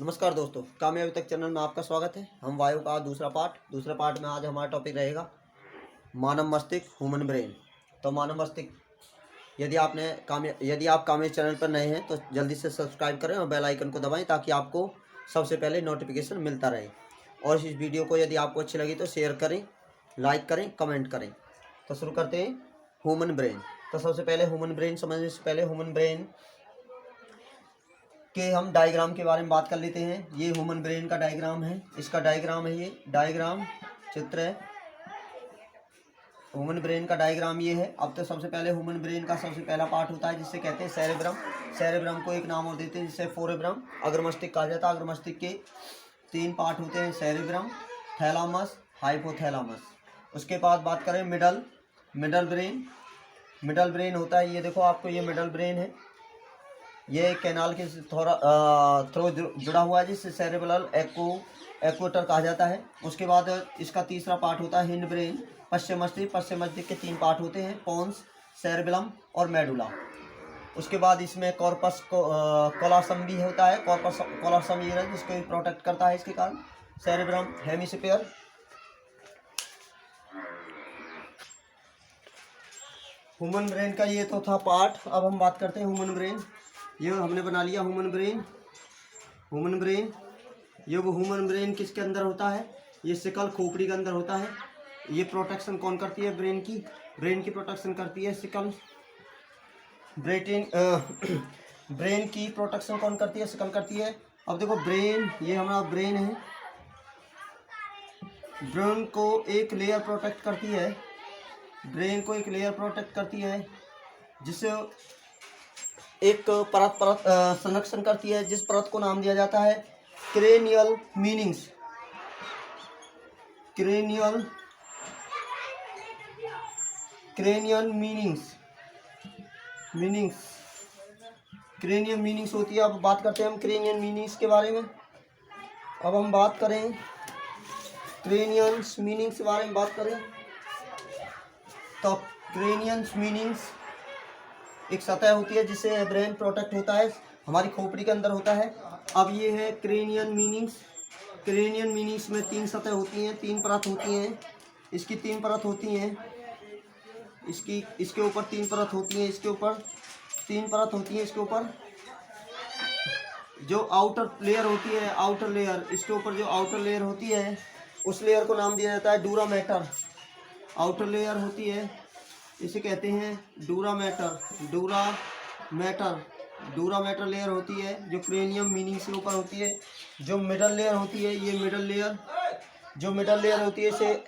नमस्कार दोस्तों, कामयाबी तक चैनल में आपका स्वागत है। हम वायु का दूसरा पार्ट में आज हमारा टॉपिक रहेगा मानव मस्तिष्क, ह्यूमन ब्रेन। तो मानव मस्तिष्क यदि आप कामयाबी चैनल पर नए हैं तो जल्दी से सब्सक्राइब करें और बेल आइकन को दबाएं ताकि आपको सबसे पहले नोटिफिकेशन मिलता रहे। और इस वीडियो को यदि आपको अच्छी लगी तो शेयर करें, लाइक करें, कमेंट करें। तो शुरू करते हैं ह्यूमन ब्रेन। तो सबसे पहले ह्यूमन ब्रेन समझने से पहले ह्यूमन ब्रेन के हम डायग्राम के बारे में बात कर लेते हैं। ये ह्यूमन ब्रेन का डायग्राम है, इसका डायग्राम है, ये डायग्राम चित्र है। ह्यूमन ब्रेन का डायग्राम ये है। अब तो सबसे पहले ह्यूमन ब्रेन का सबसे पहला पार्ट होता है जिससे कहते हैं सेरेब्रम। सेरेब्रम को एक नाम और देते हैं जिससे फोरेब्रम, अग्रमस्तिष्क कहा जाता है। अग्रमस्तिष्क के 3 पार्ट होते हैं, सेरेब्रम, थैलामस, हाइपोथैलामस। उसके बाद बात करें मिडल ब्रेन। मिडल ब्रेन होता है, ये देखो आपको, ये मिडल ब्रेन है। ये कैनाल के थ्रू जुड़ा हुआ है जिससे सेरेब्रल एक्वेटर कहा जाता है। उसके बाद इसका तीसरा पार्ट होता है हिंड ब्रेन, पश्चिम मस्तिष्क के 3 पार्ट होते हैं, पोन्स, सेरेबेलम और मेडुला। उसके बाद इसमें कॉर्पस कोलोसम भी होता है। कॉर्पस कोलोसम ये है जिसको प्रोटेक्ट करता है इसके कारण। Cerebrum hemisphere. ह्यूमन ब्रेन का ये तो था पार्ट। अब हम बात करते हैं ह्यूमन ब्रेन। ये हमने बना लिया ह्यूमन ब्रेन। ये वो ह्यूमन ब्रेन किसके अंदर होता है? ये सिकल खोपड़ी के अंदर होता है। ये प्रोटेक्शन कौन करती है? ब्रेन की प्रोटेक्शन करती है सिकल। ब्रेन की प्रोटेक्शन कौन करती है? सिकल करती है। अब देखो ब्रेन, ये हमारा ब्रेन है। ब्रेन को एक लेयर प्रोटेक्ट करती है, जिससे एक परत संरक्षण करती है, जिस परत को नाम दिया जाता है क्रेनियल मीनिंग्स। क्रेनियल मीनिंग्स होती है। अब बात करते हैं हम क्रेनियल मीनिंग्स के बारे में। अब हम बात करें क्रेनियल मीनिंग्स के बारे में तो क्रेनियल मीनिंग्स एक सतह होती है जिससे ब्रेन प्रोटेक्ट होता है, हमारी खोपड़ी के अंदर होता है। अब ये है क्रेनियल मीनिंग्स में 3 सतह होती हैं, 3 परत होती हैं। इसकी 3 परत होती हैं, इसके ऊपर 3 परत होती हैं, इसके ऊपर 3 परत होती हैं। इसके ऊपर जो आउटर लेयर होती है, इसके ऊपर जो आउटर लेयर होती है उस लेयर को नाम दिया जाता है डूरा मैटर। आउटर लेयर होती है, इसे कहते हैं डूरा मैटर लेयर होती है जो क्रेनियम मीनिंग्स के ऊपर होती है। जो मिडल लेयर होती है, ये मिडल लेयर होती है, इसे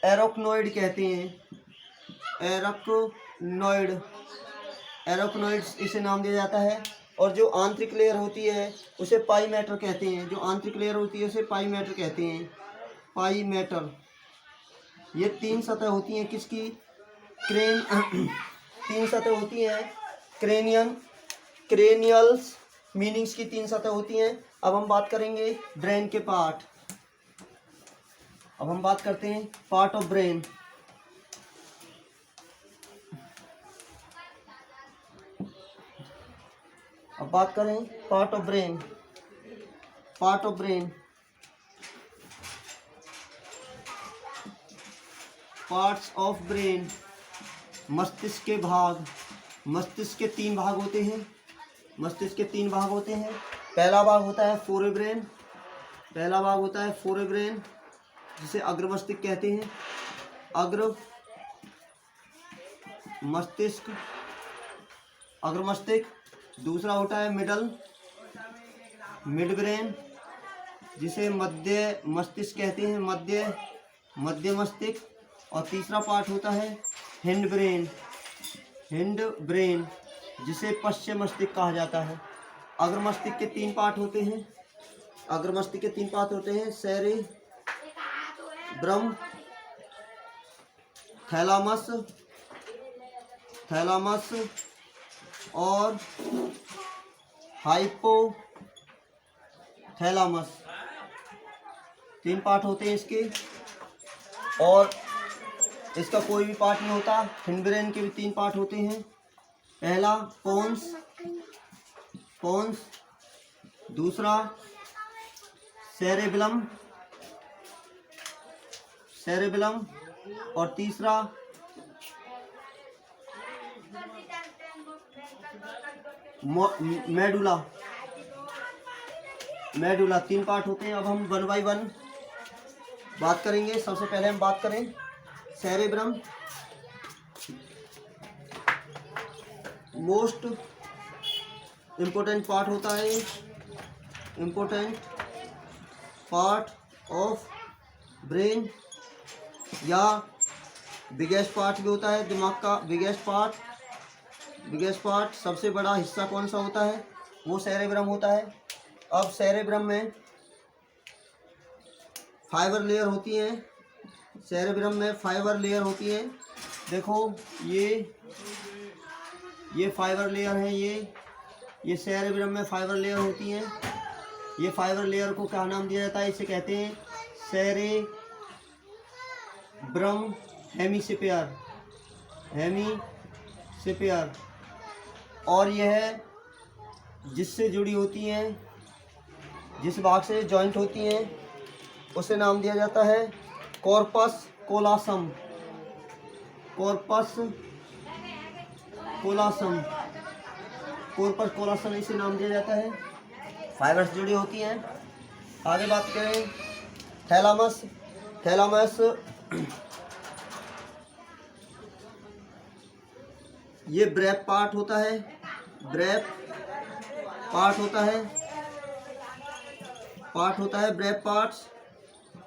एरोक्नोइड कहते हैं। एरोक्नोइड इसे नाम दिया जाता है। और जो आंतरिक लेयर होती है उसे पाई मैटर कहते हैं। पाई मैटर। ये 3 सतह होती हैं किसकी? 3 सतह होती हैं क्रेनियल मीनिंग्स की 3 सतह होती हैं। अब हम बात करेंगे ब्रेन के पार्ट। अब हम बात करते हैं पार्ट ऑफ ब्रेन। अब बात करें part of brain. Parts of brain. मस्तिष्क के 3 भाग होते हैं। पहला भाग होता है फोरेब्रेन, जिसे अग्रमस्तिष्क कहते हैं। अग्रमस्तिष्क। दूसरा होता है मिड ब्रेन, जिसे मध्य मस्तिष्क कहते हैं, मध्य मस्तिष्क। और तीसरा पार्ट होता है हिंड ब्रेन, जिसे पश्चिम मस्तिष्क कहा जाता है। अग्रमस्तिष्क के 3 पार्ट होते हैं, सेरेब्रम, थैलामस और हाइपोथैलामस। 3 पार्ट होते हैं इसके, और इसका कोई भी पार्ट नहीं होता। हिंड ब्रेन के भी 3 पार्ट होते हैं। पहला पोन्स, दूसरा सेरेबेलम, सेरेबेलम, और तीसरा मेडुला, मेडुला। 3 पार्ट होते हैं। अब हम 1 बाय 1 बात करेंगे। सबसे पहले हम बात करें सेरेब्रम। मोस्ट इम्पोर्टेंट पार्ट होता है, इम्पोर्टेंट पार्ट ऑफ ब्रेन, या बिगेस्ट पार्ट भी होता है दिमाग का। बिगेस्ट पार्ट सबसे बड़ा हिस्सा कौन सा होता है? वो सेरेब्रम होता है। अब सेरेब्रम में फाइबर लेयर होती है, सेरेब्रम में फाइबर लेयर होती है। देखो ये फाइबर लेयर है, ये सेरेब्रम में फाइबर लेयर होती है। ये फाइबर लेयर को क्या नाम दिया जाता है? इसे कहते हैं सेरेब्रम हेमिस्फीयर, हेमिस्फीयर। और यह जिससे जुड़ी होती हैं, जिस भाग से जॉइंट होती हैं, उसे नाम दिया जाता है कॉर्पस कोलासम, कॉर्पस कोलासम, कॉर्पस कोलासम इसे नाम दिया जाता है। फाइबर से जुड़ी होती हैं। आगे बात करें थैलामस। थैलामस ये ब्रेप पार्ट होता है, ब्रेप पार्ट होता है, ब्रेप पार्ट्स।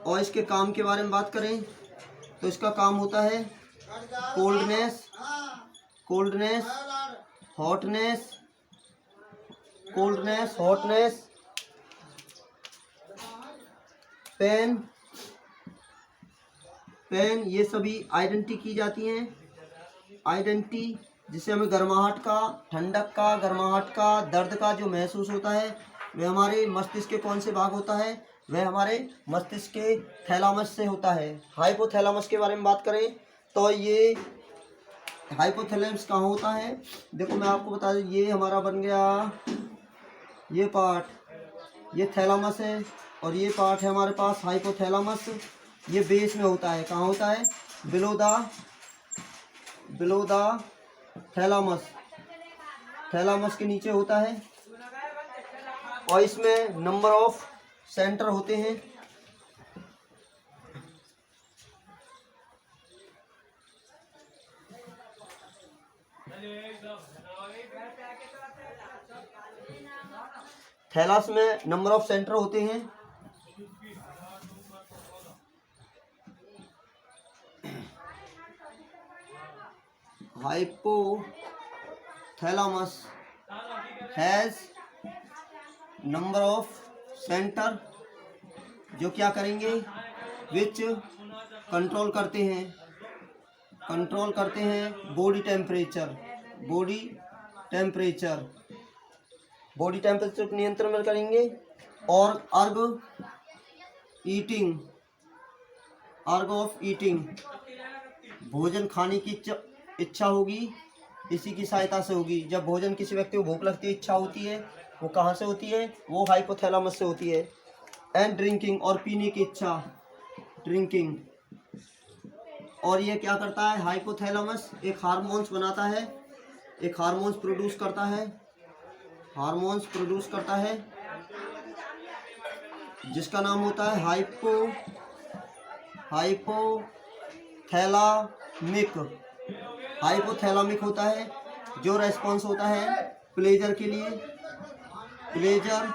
और इसके काम के बारे में बात करें तो इसका काम होता है कोल्डनेस, हॉटनेस, पेन, ये सभी आइडेंटिटी की जाती हैं। आइडेंटिटी जिससे हमें गर्माहट का, ठंडक का, दर्द का जो महसूस होता है, वह हमारे मस्तिष्क के कौन से भाग होता है? वह हमारे मस्तिष्क के थैलामस से होता है। हाइपोथैलामस के बारे में बात करें तो ये हाइपोथैलेमस कहाँ होता है? देखो मैं आपको बता दूं, ये हमारा बन गया ये पार्ट, ये थैलामस है, और ये पार्ट है हमारे पास हाइपोथैलामस। ये बेस में होता है। कहाँ होता है? बिलो द थैलामस, थैलामस के नीचे होता है। और इसमें नंबर ऑफ सेंटर होते हैं। थैलास में नंबर ऑफ सेंटर होते हैं। Hypothalamus has number of centre जो क्या करेंगे? विच कंट्रोल करते हैं बॉडी टेम्परेचर को नियंत्रण में करेंगे। और अर्ग ऑफ ईटिंग, भोजन खाने की इच्छा होगी, इसी की सहायता से होगी। जब भोजन किसी व्यक्ति को भूख लगती है, इच्छा होती है, वो कहाँ से होती है? वो हाइपोथैलामस से होती है। एंड ड्रिंकिंग, और पीने की इच्छा, ड्रिंकिंग। और ये क्या करता है? हाइपोथैलामस एक हार्मोन्स बनाता है, एक हार्मोन्स प्रोड्यूस करता है, जिसका नाम होता है हाइपोथैलामिक होता है, जो रेस्पॉन्स होता है प्लेजर के लिए, प्लेजर,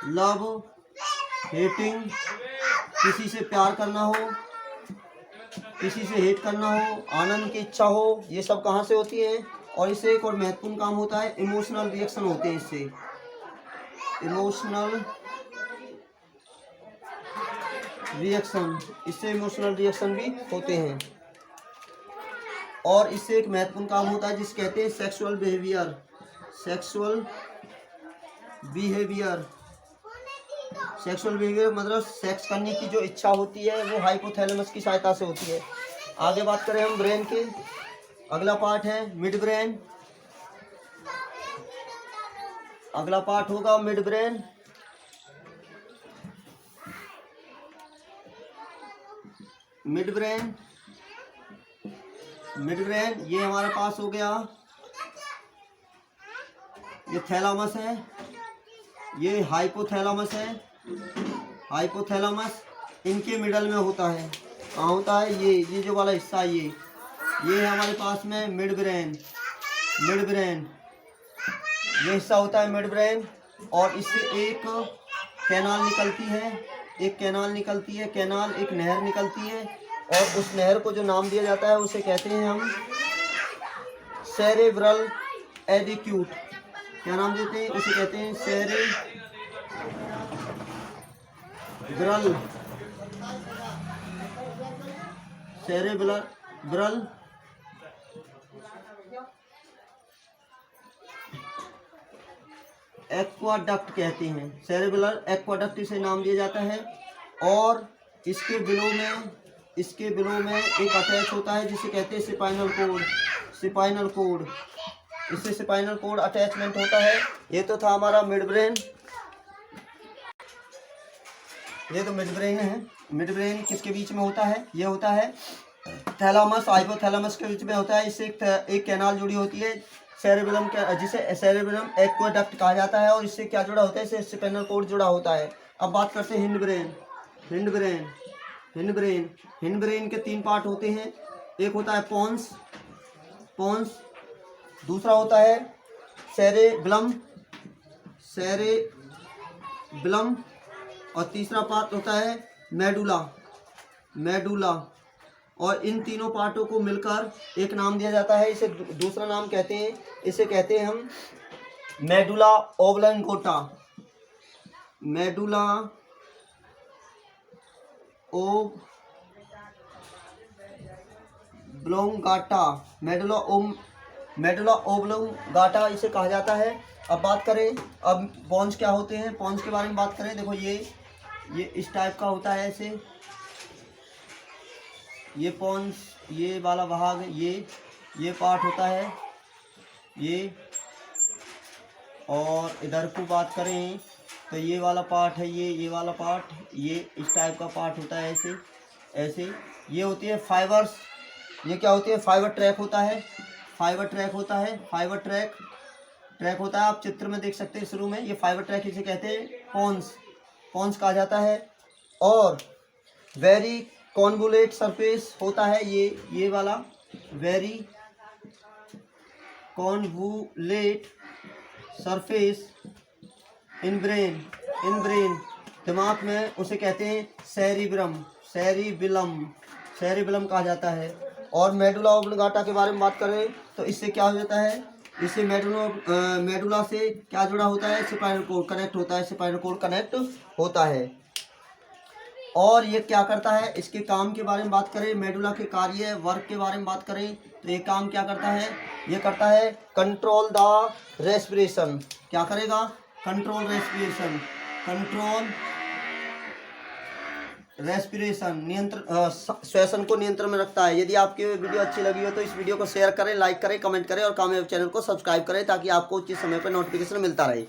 लव, हेटिंग, किसी से प्यार करना हो, किसी से हेट करना हो, आनंद की इच्छा हो, ये सब कहाँ से होती है? और इससे एक और महत्वपूर्ण काम होता है, इमोशनल रिएक्शन होते हैं। इससे इमोशनल रिएक्शन भी होते हैं। और इससे एक महत्वपूर्ण काम होता है जिसे कहते हैं सेक्सुअल बिहेवियर मतलब सेक्स करने की जो इच्छा होती है, वो हाइपोथैलेमस की सहायता से होती है। आगे बात करें हम ब्रेन के, अगला पार्ट है मिड ब्रेन। अगला पार्ट होगा मिड ब्रेन। मिड ब्रेन ये हमारे पास हो गया, ये थैलामस है, ये हाइपोथैलामस है। हाइपोथैलामस इनके मिडल में होता है। कहाँ होता है? ये जो वाला हिस्सा ये है हमारे पास में मिड ब्रेन। ये हिस्सा होता है मिड ब्रेन, और इससे एक कैनाल निकलती है, कैनाल एक नहर निकलती है, और उस नहर को जो नाम दिया जाता है उसे कहते हैं हम सेरेब्रल एडिक्यूट। क्या नाम देते हैं? उसे कहते हैं सेरेब्रल एक्वाडक्ट कहते हैं। सेरेब्रल एक्वाडक्ट इसे नाम दिया जाता है। और इसके बिलो में एक अटैच होता है जिसे कहते हैं स्पाइनल कोड। इससे स्पाइनल कोड अटैचमेंट होता है। ये तो था हमारा मिड ब्रेन। ये तो मिड ब्रेन है। मिड ब्रेन किसके बीच में होता है? ये होता है थैलामस, हाइपोथैलामस के बीच में होता है। इससे एक कैनाल जुड़ी होती है सेरेबेलम के, जिसे सेरेबेलम एक्वाडक्ट कहा जाता है। और इससे क्या जुड़ा होता है? इससे स्पाइनल कोड जुड़ा होता है। अब बात करते हैं हिंड ब्रेन के 3 पार्ट होते हैं। एक होता है पोन्स, दूसरा होता है सेरेब्रम, और तीसरा पार्ट होता है मेडुला। और इन तीनों पार्टों को मिलकर एक नाम दिया जाता है। इसे दूसरा नाम कहते हैं, इसे कहते हैं हम मेडुला ओब्लांगेटा। मेडुला ओब्लांगेटा इसे कहा जाता है। अब बात करें, अब पॉन्स क्या होते हैं, पॉन्स के बारे में बात करें। देखो ये इस टाइप का होता है ऐसे। ये पॉन्स, ये वाला भाग, ये पार्ट होता है ये। और इधर को बात करें तो ये वाला पार्ट है, ये वाला पार्ट, ये इस टाइप का पार्ट होता है ऐसे। ये होती है फाइबर्स। ये क्या होती है? फाइबर ट्रैक होता है। फाइबर ट्रैक होता है। आप चित्र में देख सकते हैं शुरू में। ये फाइबर ट्रैक इसे कहते हैं पॉन्स कहा जाता है। और वेरी कॉन्वोलेट सरफेस होता है ये वाला, वेरी कॉन्वोलेट सरफेस इन ब्रेन। दिमाग में उसे कहते हैं सेरिबेलम कहा जाता है। और मेडुला ओब्लांगेटा के बारे में बात करें तो इससे क्या हो जाता है? इससे मेडुला से क्या जुड़ा होता है? स्पाइनल कोड कनेक्ट होता है। और ये क्या करता है? इसके काम के बारे में बात करें, मेडुला के कार्य वर्क के बारे में बात करें तो ये काम क्या करता है? ये करता है कंट्रोल द रेस्पिरेशन। क्या करेगा? कंट्रोल रेस्पिरेशन, नियंत्रण, श्वसन को नियंत्रण में रखता है। यदि आपकी वीडियो अच्छी लगी हो तो इस वीडियो को शेयर करें, लाइक करें, कमेंट करें और कामयाब चैनल को सब्सक्राइब करें ताकि आपको उचित समय पर नोटिफिकेशन मिलता रहे।